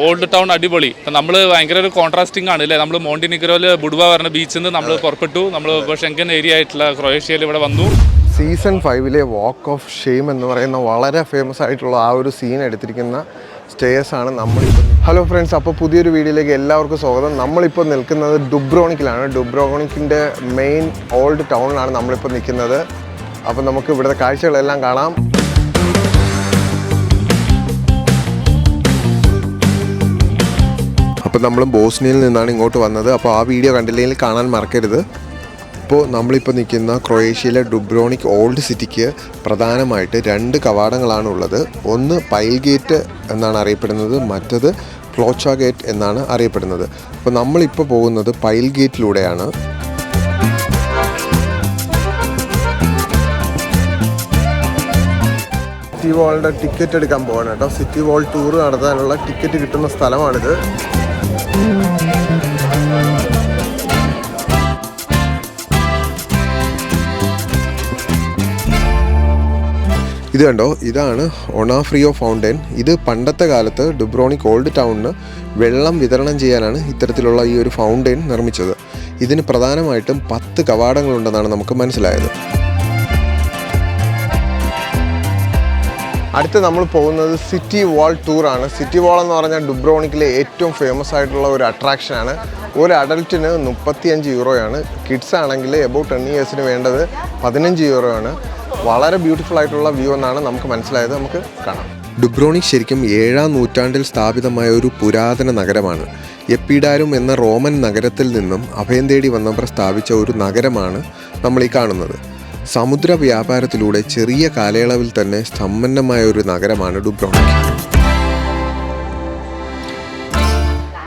Old town അടിപൊളി. ഇപ്പം നമ്മൾ ഭയങ്കര ഒരു കോൺട്രാസ്റ്റിംഗ് ആണ് അല്ലേ. നമ്മൾ മോണ്ടിനിഗ്രോയിൽ ബുഡ്വ പറഞ്ഞ ബീച്ചിൽ നിന്ന് നമ്മൾ പുറപ്പെട്ടു. നമ്മൾ ഇപ്പോൾ ഷെങ്കൻ ഏരിയ ആയിട്ടുള്ള ക്രൊയേഷ്യയിൽ ഇവിടെ വന്നു. സീസൺ 5 വാക്ക് ഓഫ് ഷെയിം എന്ന് പറയുന്ന വളരെ ഫേമസ് ആയിട്ടുള്ള ആ ഒരു സീൻ എടുത്തിരിക്കുന്ന സ്റ്റേഴ്സാണ് നമ്മളിപ്പോൾ. ഹലോ ഫ്രണ്ട്സ്, അപ്പോൾ പുതിയൊരു വീഡിയോയിലേക്ക് എല്ലാവർക്കും സ്വാഗതം. നമ്മളിപ്പോൾ നിൽക്കുന്നത് ഡുബ്രോണിക്കിലാണ്. ഡുബ്രോണിക്കിൻ്റെ മെയിൻ ഓൾഡ് ടൗണിലാണ് നമ്മളിപ്പോൾ നിൽക്കുന്നത്. അപ്പോൾ നമുക്ക് ഇവിടുത്തെ കാഴ്ചകളെല്ലാം കാണാം. അപ്പോൾ നമ്മൾ ബോസ്നിയയിൽ നിന്നാണ് ഇങ്ങോട്ട് വന്നത്. അപ്പോൾ ആ വീഡിയോ കണ്ടില്ലെങ്കിൽ കാണാൻ മറക്കരുത്. ഇപ്പോൾ നമ്മളിപ്പോൾ നിൽക്കുന്ന ക്രൊയേഷ്യയിലെ ഡുബ്രോണിക് ഓൾഡ് സിറ്റിക്ക് പ്രധാനമായിട്ട് 2 കവാടങ്ങളാണ് ഉള്ളത്. ഒന്ന് പൈൽ ഗേറ്റ് എന്നാണ് അറിയപ്പെടുന്നത്, മറ്റത് ക്ലോച്ച ഗേറ്റ് എന്നാണ് അറിയപ്പെടുന്നത്. അപ്പോൾ നമ്മളിപ്പോൾ പോകുന്നത് പൈൽ ഗേറ്റിലൂടെയാണ്. സിറ്റി വാളിൻ്റെ ടിക്കറ്റ് എടുക്കാൻ പോവാണ് കേട്ടോ. സിറ്റി വാൾ ടൂർ നടത്താനുള്ള ടിക്കറ്റ് കിട്ടുന്ന സ്ഥലമാണിത്. ഇത് കണ്ടോ, ഇതാണ് ഒണാഫ്രിയോ ഫൗണ്ടൻ. ഇത് പണ്ടത്തെ കാലത്ത് ഡുബ്രോണിക് ഓൾഡ് ടൗണിന് വെള്ളം വിതരണം ചെയ്യാനാണ് ഇത്തരത്തിലുള്ള ഈ ഒരു ഫൗണ്ടൻ നിർമ്മിച്ചത്. ഇതിന് പ്രധാനമായിട്ടും 10 കവാടങ്ങളുണ്ടെന്നാണ് നമുക്ക് മനസ്സിലായത്. അടുത്ത് നമ്മൾ പോകുന്നത് സിറ്റി വാൾ ടൂറാണ്. സിറ്റി വാൾ എന്ന് പറഞ്ഞാൽ ഡുബ്രോണിക്കിലെ ഏറ്റവും ഫേമസ് ആയിട്ടുള്ള ഒരു അട്രാക്ഷനാണ്. ഒരു അഡൽറ്റിന് 35 യൂറോയാണ്. കിഡ്സ് ആണെങ്കിൽ എബൌട്ട് 10 ഇയേഴ്സിന് വേണ്ടത് 15 യൂറോയാണ്. വളരെ ബ്യൂട്ടിഫുൾ ആയിട്ടുള്ള വ്യൂ എന്നാണ് നമുക്ക് മനസ്സിലായത്. നമുക്ക് കാണാം. ഡുബ്രോണിക് ശരിക്കും 7-ാം നൂറ്റാണ്ടിൽ സ്ഥാപിതമായ ഒരു പുരാതന നഗരമാണ്. എപ്പിഡാരും എന്ന റോമൻ നഗരത്തിൽ നിന്നും അഭയം തേടി വന്നവർ സ്ഥാപിച്ച ഒരു നഗരമാണ് നമ്മൾ ഈ കാണുന്നത്. സമുദ്ര വ്യാപാരത്തിലൂടെ ചെറിയ കാലയളവിൽ തന്നെ സമ്പന്നമായ ഒരു നഗരമാണ് ഡുബ്രോണിക്.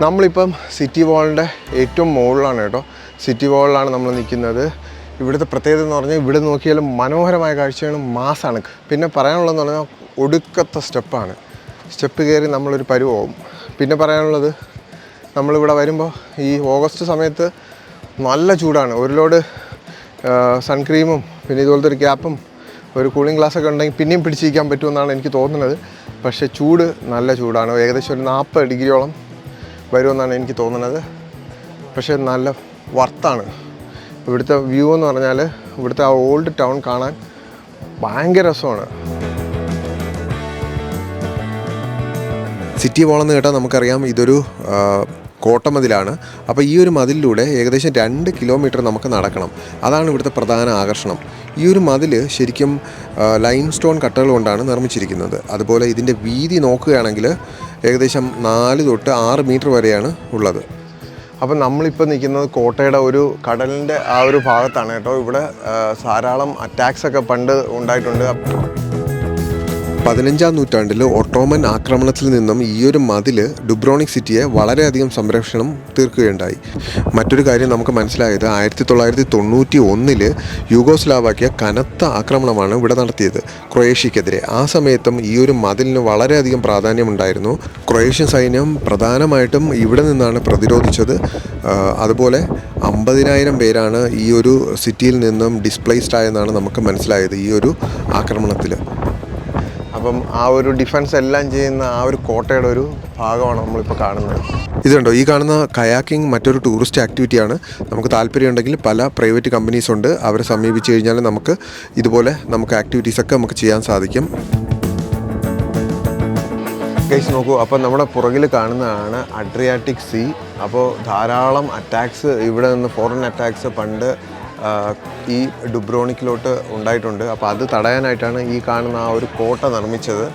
നമ്മളിപ്പം സിറ്റി വാളിൻ്റെ ഏറ്റവും മുകളിലാണ് കേട്ടോ. സിറ്റി വാളിലാണ് നമ്മൾ നിൽക്കുന്നത്. ഇവിടുത്തെ പ്രത്യേകത എന്ന് പറഞ്ഞാൽ ഇവിടെ നോക്കിയാലും മനോഹരമായ കാഴ്ചയാണ്, മാസാണ്. പിന്നെ പറയാനുള്ളതെന്ന് പറഞ്ഞാൽ ഒടുക്കത്തെ സ്റ്റെപ്പാണ്. സ്റ്റെപ്പ് കയറി നമ്മളൊരു പരുവാവും. പിന്നെ പറയാനുള്ളത്, നമ്മളിവിടെ വരുമ്പോൾ ഈ ഓഗസ്റ്റ് സമയത്ത് നല്ല ചൂടാണ്. ഒരു ലോഡ് സൺക്രീമും പിന്നെ ഇതുപോലത്തെ ഒരു ക്യാപ്പും ഒരു കൂളിംഗ് ഗ്ലാസ്സൊക്കെ ഉണ്ടെങ്കിൽ പിന്നെയും പിടിച്ചിരിക്കാൻ പറ്റുമെന്നാണ് എനിക്ക് തോന്നുന്നത്. പക്ഷേ ചൂട് നല്ല ചൂടാണ്. ഏകദേശം ഒരു 40 ഡിഗ്രിയോളം വരുമെന്നാണ് എനിക്ക് തോന്നുന്നത്. പക്ഷേ നല്ല വർത്താണ്. ഇവിടുത്തെ വ്യൂ എന്ന് പറഞ്ഞാൽ ഇവിടുത്തെ ആ ഓൾഡ് ടൗൺ കാണാൻ ഭയങ്കര രസമാണ്. സിറ്റി വാളെന്ന് കേട്ടാൽ നമുക്കറിയാം ഇതൊരു കോട്ടമതിലാണ്. അപ്പോൾ ഈ ഒരു മതിലിലൂടെ ഏകദേശം 2 കിലോമീറ്റർ നമുക്ക് നടക്കണം. അതാണ് ഇവിടുത്തെ പ്രധാന ആകർഷണം. ഈ ഒരു മതിൽ ശരിക്കും ലൈം സ്റ്റോൺ കട്ടകൾ കൊണ്ടാണ് നിർമ്മിച്ചിരിക്കുന്നത്. അതുപോലെ ഇതിൻ്റെ വീതി നോക്കുകയാണെങ്കിൽ ഏകദേശം 4 തൊട്ട് 6 മീറ്റർ വരെയാണ് ഉള്ളത്. അപ്പം നമ്മളിപ്പോൾ നിൽക്കുന്നത് കോട്ടയുടെ ഒരു കടലിൻ്റെ ആ ഒരു ഭാഗത്താണ് കേട്ടോ. ഇവിടെ ധാരാളം അറ്റാക്സൊക്കെ പണ്ട് ഉണ്ടായിട്ടുണ്ട്. 15-ാം നൂറ്റാണ്ടിൽ ഒട്ടോമൻ ആക്രമണത്തിൽ നിന്നും ഈ ഒരു മതിൽ ഡുബ്രോണിക് സിറ്റിയെ വളരെയധികം സംരക്ഷണം തീർക്കുകയുണ്ടായി. മറ്റൊരു കാര്യം നമുക്ക് മനസ്സിലായത് 1991 യൂഗോസ്ലാവാക്യ കനത്ത ആക്രമണമാണ് ഇവിടെ നടത്തിയത് ക്രൊയേഷ്യക്കെതിരെ. ആ സമയത്തും ഈ ഒരു മതിലിന് വളരെയധികം പ്രാധാന്യമുണ്ടായിരുന്നു. ക്രൊയേഷ്യൻ സൈന്യം പ്രധാനമായിട്ടും ഇവിടെ നിന്നാണ് പ്രതിരോധിച്ചത്. അതുപോലെ 50,000 പേരാണ് ഈ ഒരു സിറ്റിയിൽ നിന്നും ഡിസ്പ്ലേസ്ഡ് ആയെന്നാണ് നമുക്ക് മനസ്സിലായത് ഈ ഒരു ആക്രമണത്തിൽ. അപ്പം ആ ഒരു ഡിഫൻസ് എല്ലാം ചെയ്യുന്ന ആ ഒരു കോട്ടയുടെ ഒരു ഭാഗമാണ് നമ്മളിപ്പോൾ കാണുന്നത്. ഇതുണ്ടോ, ഈ കാണുന്ന കയാക്കിംഗ് മറ്റൊരു ടൂറിസ്റ്റ് ആക്ടിവിറ്റിയാണ്. നമുക്ക് താല്പര്യമുണ്ടെങ്കിൽ പല പ്രൈവറ്റ് കമ്പനീസ് ഉണ്ട്. അവരെ സമീപിച്ച് കഴിഞ്ഞാൽ നമുക്ക് ആക്ടിവിറ്റീസൊക്കെ നമുക്ക് ചെയ്യാൻ സാധിക്കും. ഗൈസ് നോക്കൂ, അപ്പോൾ നമ്മുടെ പുറകിൽ കാണുന്നതാണ് അഡ്രിയാറ്റിക് സീ. അപ്പോൾ ധാരാളം അറ്റാക്സ് ഇവിടെ നിന്ന്, ഫോറിൻ അറ്റാക്സ് പണ്ട് ഈ ഡുബ്രോണിക്കിലോട്ട് ഉണ്ടായിട്ടുണ്ട്. അപ്പോൾ അത് തടയാനായിട്ടാണ് ഈ കാണുന്ന ആ ഒരു കോട്ട നിർമ്മിച്ചത്.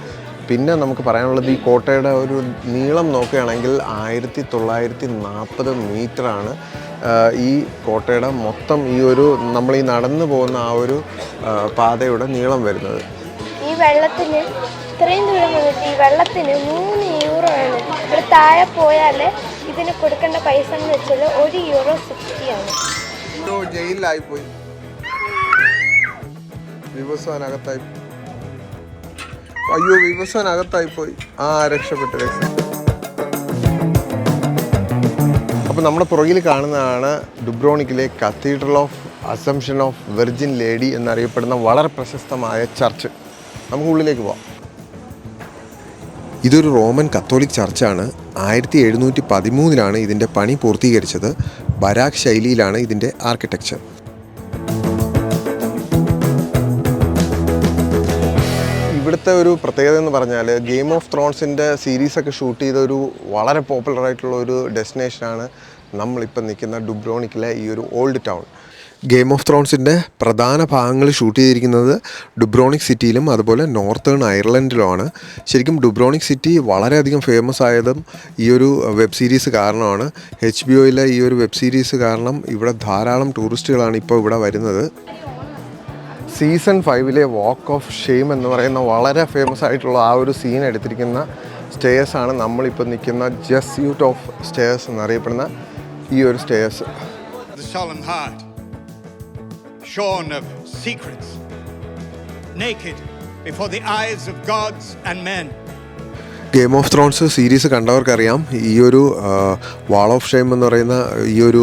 പിന്നെ നമുക്ക് പറയാനുള്ളത്, ഈ കോട്ടയുടെ ഒരു നീളം നോക്കുകയാണെങ്കിൽ 1940 മീറ്ററാണ് ഈ കോട്ടയുടെ മൊത്തം ഈ ഒരു നമ്മൾ ഈ നടന്നു പോകുന്ന ആ ഒരു പാതയുടെ നീളം വരുന്നത്. ഈ വെള്ളത്തിന് ഇത്രയും ദൂരം വന്നിട്ട് ഈ വെള്ളത്തിന് 3 യൂറോ ആണ്. ഇവിടെ താഴെ പോയാൽ ഇതിന് കൊടുക്കേണ്ട പൈസ എന്ന് വെച്ചാൽ €1.60 ആണ്. ജയിലിലായിപ്പോയി, വിവസാനകത്തായി. അയ്യോ, വിവസാനകത്തായിപ്പോയി. രക്ഷപ്പെട്ടു. അപ്പോൾ നമ്മുടെ പുറകിൽ കാണുന്നതാണ് ഡുബ്രോണിക്കിലെ cathedral of assumption of virgin lady എന്നറിയപ്പെടുന്ന വളരെ പ്രശസ്തമായ ചർച്ച്. നമുക്ക് ഉള്ളിലേക്ക് പോവാം. ഇതൊരു റോമൻ കത്തോലിക് ചർച്ചാണ്. 1713 ഇതിൻ്റെ പണി പൂർത്തീകരിച്ചത്. ബരാക്ക് ശൈലിയിലാണ് ഇതിൻ്റെ ആർക്കിടെക്ചർ. ഇവിടുത്തെ ഒരു പ്രത്യേകത എന്ന് പറഞ്ഞാൽ ഗെയിം ഓഫ് ത്രോൺസിൻ്റെ സീരീസൊക്കെ ഷൂട്ട് ചെയ്ത ഒരു വളരെ പോപ്പുലറായിട്ടുള്ള ഒരു ഡെസ്റ്റിനേഷനാണ് നമ്മളിപ്പോൾ നിൽക്കുന്ന ഡുബ്രോണിക്കിലെ ഈ ഒരു ഓൾഡ് ടൗൺ. ഗെയിം ഓഫ് ത്രോൺസിൻ്റെ പ്രധാന ഭാഗങ്ങൾ ഷൂട്ട് ചെയ്തിരിക്കുന്നത് ഡുബ്രോണിക് സിറ്റിയിലും അതുപോലെ നോർത്തേൺ അയർലൻഡിലുമാണ്. ശരിക്കും ഡുബ്രോണിക് സിറ്റി വളരെയധികം ഫേമസ് ആയതും ഈ ഒരു വെബ് സീരീസ് കാരണമാണ്. HBO ഈ ഒരു വെബ് സീരീസ് കാരണം ഇവിടെ ധാരാളം ടൂറിസ്റ്റുകളാണ് ഇപ്പോൾ ഇവിടെ വരുന്നത്. സീസൺ 5 വാക്ക് ഓഫ് ഷെയിം എന്ന് പറയുന്ന വളരെ ഫേമസ് ആയിട്ടുള്ള ആ ഒരു സീൻ എടുത്തിരിക്കുന്ന സ്റ്റേഴ്സാണ് നമ്മളിപ്പോൾ നിൽക്കുന്ന ജസ്യൂട്ട് ഓഫ് സ്റ്റേഴ്സ് എന്നറിയപ്പെടുന്ന ഈ ഒരു stairs. The solemn heart, shorn of secrets, naked before the eyes of gods and men. Game of thrones series കണ്ടവർക്കറിയാം ഈ ഒരു വാൾ ഓഫ് ഷെയിം എന്ന് പറയുന്ന ഈ ഒരു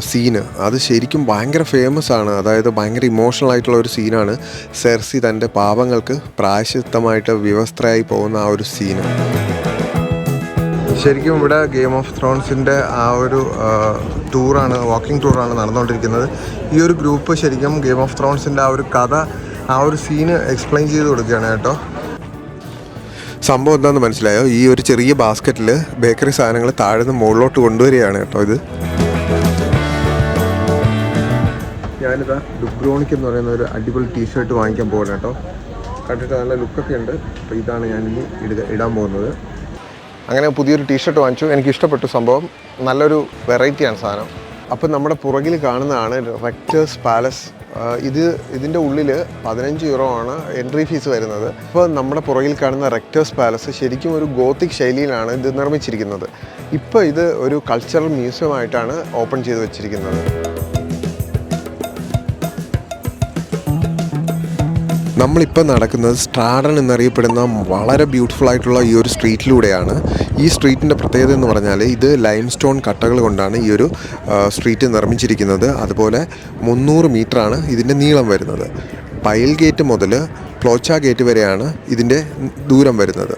സീന് അത് ശരിക്കും ഭയങ്കര ഫേമസ് ആണ്. അതായത് ഭയങ്കര ഇമോഷണൽ ആയിട്ടുള്ള ഒരു സീനാണ്. സെർസി തൻ്റെ പാപങ്ങൾക്ക് പ്രായശ്ചിത്തമായിട്ട് വിവസ്ത്രയായി പോകുന്ന ആ ഒരു സീന്. ശരിക്കും ഇവിടെ ഗെയിം ഓഫ് ത്രോൺസിൻ്റെ ആ ഒരു വാക്കിംഗ് ടൂറാണ് നടന്നുകൊണ്ടിരിക്കുന്നത്. ഈ ഒരു ഗ്രൂപ്പ് ശരിക്കും ഗെയിം ഓഫ് ത്രോൺസിൻ്റെ ആ ഒരു കഥ, ആ ഒരു സീന് എക്സ്പ്ലെയിൻ ചെയ്ത് കൊടുക്കുകയാണ് കേട്ടോ. സംഭവം എന്താണെന്ന് മനസ്സിലായോ? ഈ ഒരു ചെറിയ ബാസ്ക്കറ്റിൽ ബേക്കറി സാധനങ്ങൾ താഴെ നിന്ന് മുകളിലോട്ട് കൊണ്ടുവരികയാണ് കേട്ടോ ഇത്. ഞാനിതാ ഡുബ്രോണിക് എന്ന് പറയുന്ന ഒരു അടിപൊളി ടീഷർട്ട് വാങ്ങിക്കാൻ പോകുന്നത് കേട്ടോ. കണ്ടിട്ട് നല്ല ലുക്കൊക്കെ ഉണ്ട്. അപ്പോൾ ഇതാണ് ഞാനിനി ഇടാൻ പോകുന്നത്. അങ്ങനെ പുതിയൊരു ടീഷർട്ട് വാങ്ങിച്ചു. എനിക്ക് ഇഷ്ടപ്പെട്ടു സംഭവം. നല്ലൊരു വെറൈറ്റിയാണ് സാധനം. അപ്പം നമ്മുടെ പുറകിൽ കാണുന്നതാണ് റെക്ടേഴ്സ് പാലസ്. ഇതിൻ്റെ ഉള്ളിൽ 15 യൂറോ ആണ് എൻട്രി ഫീസ് വരുന്നത്. ഇപ്പോൾ നമ്മുടെ പുറകിൽ കാണുന്ന റെക്ടേഴ്സ് പാലസ് ശരിക്കും ഒരു ഗോത്തിക് ശൈലിയിലാണ് ഇത് നിർമ്മിച്ചിരിക്കുന്നത്. ഇപ്പോൾ ഇത് ഒരു കൾച്ചറൽ മ്യൂസിയമായിട്ടാണ് ഓപ്പൺ ചെയ്ത് വെച്ചിരിക്കുന്നത്. നമ്മളിപ്പോൾ നടക്കുന്നത് സ്ട്രാഡൺ എന്നറിയപ്പെടുന്ന വളരെ ബ്യൂട്ടിഫുൾ ആയിട്ടുള്ള ഈ ഒരു സ്ട്രീറ്റിലൂടെയാണ്. ഈ സ്ട്രീറ്റിൻ്റെ പ്രത്യേകത എന്ന് പറഞ്ഞാൽ ഇത് ലൈം സ്റ്റോൺ കട്ടകൾ കൊണ്ടാണ് ഈ ഒരു സ്ട്രീറ്റ് നിർമ്മിച്ചിരിക്കുന്നത്. അതുപോലെ 300 മീറ്ററാണ് ഇതിൻ്റെ നീളം വരുന്നത്. പൈൽ ഗേറ്റ് മുതൽ പ്ലോച്ച ഗേറ്റ് വരെയാണ് ഇതിൻ്റെ ദൂരം വരുന്നത്.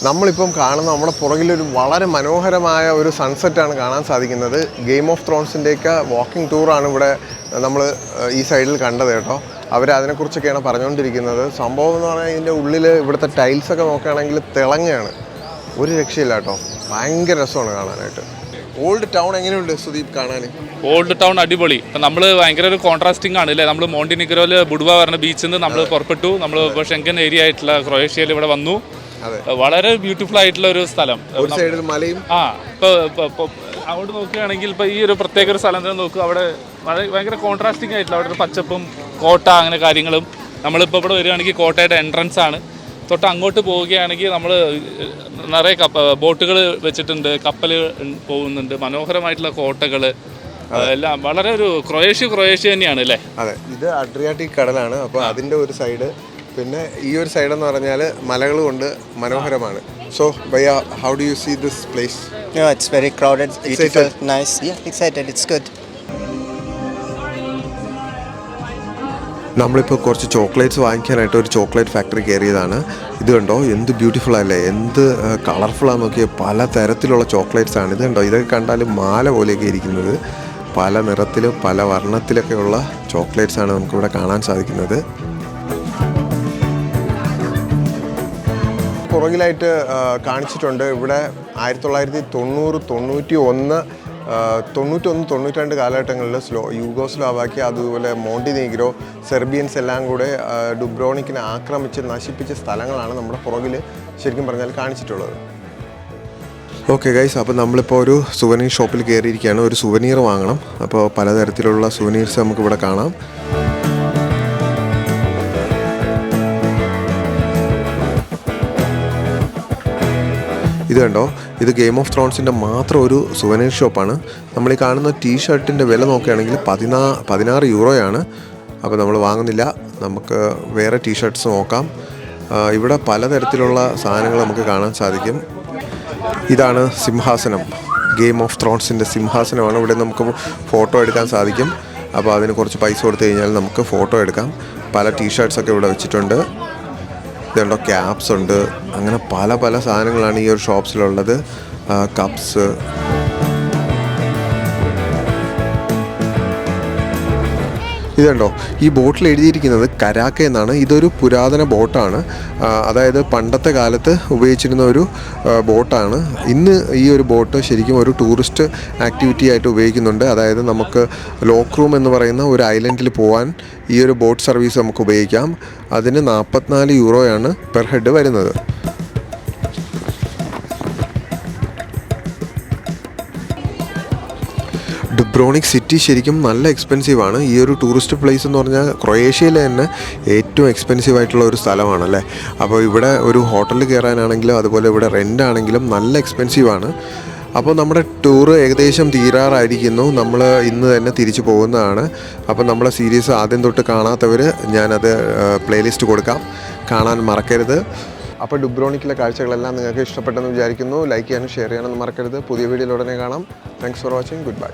നമ്മളിപ്പം കാണുന്ന നമ്മുടെ പുറകിലൊരു വളരെ മനോഹരമായ ഒരു സൺസെറ്റാണ് കാണാൻ സാധിക്കുന്നത്. ഗെയിം ഓഫ് ത്രോൺസിൻ്റെയൊക്കെ വാക്കിംഗ് ടൂറാണ് ഇവിടെ നമ്മൾ ഈ സൈഡിൽ കണ്ടത് കേട്ടോ. അവർ അതിനെക്കുറിച്ചൊക്കെയാണ് പറഞ്ഞുകൊണ്ടിരിക്കുന്നത്. സംഭവം എന്ന് പറഞ്ഞാൽ ഇതിൻ്റെ ഉള്ളിൽ ഇവിടുത്തെ ടൈൽസൊക്കെ നോക്കുകയാണെങ്കിൽ തിളങ്ങുകയാണ്. ഒരു രക്ഷയില്ല കേട്ടോ. ഭയങ്കര രസമാണ് കാണാനായിട്ട്. ഓൾഡ് ടൗൺ എങ്ങനെയുണ്ട് സുദീപ് കാണാൻ? ഓൾഡ് ടൗൺ അടിപൊളി. ഇപ്പം നമ്മൾ ഭയങ്കര ഒരു കോൺട്രാസ്റ്റിംഗ് ആണ് അല്ലേ. നമ്മൾ മോണ്ടിനിഗ്രോയിൽ ബുഡ്വ പറഞ്ഞ ബീച്ചിൽ നിന്ന് നമ്മൾ പുറപ്പെട്ടു. നമ്മൾ ഇപ്പോൾ ഷെങ്കൻ ഏരിയ ആയിട്ടുള്ള ക്രൊയേഷ്യയിൽ ഇവിടെ വന്നു. വളരെ ബ്യൂട്ടിഫുൾ ആയിട്ടുള്ള ഒരു സ്ഥലം. മലയും ഇപ്പോൾ അവിടെ നോക്കുകയാണെങ്കിൽ ഇപ്പോൾ ഈ ഒരു പ്രത്യേക ഒരു സ്ഥലം തന്നെ നോക്കുക. അവിടെ ഭയങ്കര കോൺട്രാസ്റ്റിംഗ് ആയിട്ടുള്ള അവിടെ ഒരു പച്ചപ്പും കോട്ട അങ്ങനെ കാര്യങ്ങളും. നമ്മളിപ്പോൾ ഇവിടെ വരികയാണെങ്കിൽ കോട്ടയുടെ എൻട്രൻസ് ആണ്. തൊട്ട് അങ്ങോട്ട് പോവുകയാണെങ്കിൽ നമ്മൾ നിറയെ ബോട്ടുകൾ വെച്ചിട്ടുണ്ട്, കപ്പൽ പോകുന്നുണ്ട്, മനോഹരമായിട്ടുള്ള കോട്ടകൾ എല്ലാം. വളരെ ഒരു ക്രൊയേഷ്യ തന്നെയാണ് അല്ലേ. അതെ, ഇത് അഡ്രിയാറ്റിക് കടലാണ്. അപ്പോൾ അതിൻ്റെ ഒരു സൈഡ്, പിന്നെ ഈ ഒരു സൈഡ് എന്ന് പറഞ്ഞാൽ മലകൾ കൊണ്ട് മനോഹരമാണ്. സോ ഭയ്യ, how do you see this place? It's very crowded, beautiful, nice. Yeah, excited. It's good. നമ്മളിപ്പോൾ കുറച്ച് ചോക്ലേറ്റ്സ് വാങ്ങിക്കാനായിട്ട് ഒരു ചോക്ലേറ്റ് ഫാക്ടറി കയറിയതാണ്. ഇത് കണ്ടോ, എന്ത് ബ്യൂട്ടിഫുൾ അല്ലേ, എന്ത് കളർഫുള്ളാന്ന് നോക്കിയാൽ പല തരത്തിലുള്ള ചോക്ലേറ്റ്സ് ആണ്. ഇത് കണ്ടോ, ഇതൊക്കെ കണ്ടാൽ മാല പോലെയൊക്കെ ഇരിക്കുന്നത്. പല നിറത്തിലും പല വർണ്ണത്തിലൊക്കെയുള്ള ചോക്ലേറ്റ്സ് ആണ് നമുക്കിവിടെ കാണാൻ സാധിക്കുന്നത്. പുറകിലായിട്ട് കാണിച്ചിട്ടുണ്ട് ഇവിടെ 1990, 91, 92 കാലഘട്ടങ്ങളിൽ യൂഗോസ്ലാവാക്യ, അതുപോലെ മോണ്ടിനീഗ്രോ, സെർബിയൻസ് എല്ലാം കൂടെ ഡുബ്രോണിക്കിനെ ആക്രമിച്ച് നശിപ്പിച്ച സ്ഥലങ്ങളാണ് നമ്മുടെ പുറകിൽ ശരിക്കും പറഞ്ഞാൽ കാണിച്ചിട്ടുള്ളത്. ഓക്കെ ഗൈസ്, അപ്പോൾ നമ്മളിപ്പോൾ ഒരു സുവനീർ ഷോപ്പിൽ കയറിയിരിക്കുകയാണ്. ഒരു സുവനീർ വാങ്ങണം. അപ്പോൾ പലതരത്തിലുള്ള സുവനീർസ് നമുക്കിവിടെ കാണാം. ഇത് കണ്ടോ, ഇത് ഗെയിം ഓഫ് ത്രോൺസിൻ്റെ മാത്രം ഒരു സുവനീർ ഷോപ്പാണ്. നമ്മൾ ഈ കാണുന്ന ടീഷർട്ടിൻ്റെ വില നോക്കുകയാണെങ്കിൽ 16 യൂറോയാണ്. അപ്പോൾ നമ്മൾ വാങ്ങുന്നില്ല, നമുക്ക് വേറെ ടീഷർട്ട്സ് നോക്കാം. ഇവിടെ പലതരത്തിലുള്ള സാധനങ്ങൾ നമുക്ക് കാണാൻ സാധിക്കും. ഇതാണ് സിംഹാസനം, ഗെയിം ഓഫ് ത്രോൺസിൻ്റെ സിംഹാസനമാണ്. ഇവിടെ നമുക്ക് ഫോട്ടോ എടുക്കാൻ സാധിക്കും. അപ്പോൾ അതിന് കുറച്ച് പൈസ കൊടുത്തു കഴിഞ്ഞാൽ നമുക്ക് ഫോട്ടോ എടുക്കാം. പല ടീഷർട്ട്സൊക്കെ ഇവിടെ വെച്ചിട്ടുണ്ട്. ഇതുണ്ടോ, ക്യാപ്സ് ഉണ്ട്. അങ്ങനെ പല പല സാധനങ്ങളാണ് ഈ ഒരു ഷോപ്സിലുള്ളത്. കപ്സ്. ഇതുണ്ടോ, ഈ ബോട്ടിൽ എഴുതിയിരിക്കുന്നത് കരാക്ക എന്നാണ്. ഇതൊരു പുരാതന ബോട്ടാണ്. അതായത് പണ്ടത്തെ കാലത്ത് ഉപയോഗിച്ചിരുന്ന ഒരു ബോട്ടാണ്. ഇന്ന് ഈ ഒരു ബോട്ട് ശരിക്കും ഒരു ടൂറിസ്റ്റ് ആക്ടിവിറ്റി ആയിട്ട് ഉപയോഗിക്കുന്നുണ്ട്. അതായത് നമുക്ക് ലോക്ക് റൂം എന്ന് പറയുന്ന ഒരു ഐലൻഡിൽ പോകാൻ ഈ ഒരു ബോട്ട് സർവീസ് നമുക്ക് ഉപയോഗിക്കാം. അതിന് 44 യൂറോയാണ് പെർ ഹെഡ് വരുന്നത്. ഡുബ്രോണിക് സിറ്റി ശരിക്കും നല്ല എക്സ്പെൻസീവാണ്. ഈ ഒരു ടൂറിസ്റ്റ് പ്ലേസ് എന്ന് പറഞ്ഞാൽ ക്രൊയേഷ്യയിലെ തന്നെ ഏറ്റവും എക്സ്പെൻസീവ് ആയിട്ടുള്ള ഒരു സ്ഥലമാണല്ലേ. അപ്പോൾ ഇവിടെ ഒരു ഹോട്ടലിൽ കയറാനാണെങ്കിലും അതുപോലെ ഇവിടെ റെൻ്റ് ആണെങ്കിലും നല്ല എക്സ്പെൻസീവാണ്. അപ്പോൾ നമ്മുടെ ടൂറ് ഏകദേശം തീരാറായിരിക്കുന്നു. നമ്മൾ ഇന്ന് തന്നെ തിരിച്ചു പോകുന്നതാണ്. അപ്പോൾ നമ്മളെ സീരീസ് ആദ്യം തൊട്ട് കാണാത്തവർ ഞാനത് പ്ലേലിസ്റ്റ് കൊടുക്കാം, കാണാൻ മറക്കരുത്. അപ്പോൾ ഡുബ്രോണിക്കിലെ കാഴ്ചകളെല്ലാം നിങ്ങൾക്ക് ഇഷ്ടപ്പെട്ടെന്ന് വിചാരിക്കുന്നു. ലൈക്ക് ചെയ്യാനും ഷെയർ ചെയ്യാനൊന്നും മറക്കരുത്. പുതിയ വീഡിയോയിൽ ഉടനെ കാണാം. Thanks for watching. Good bye.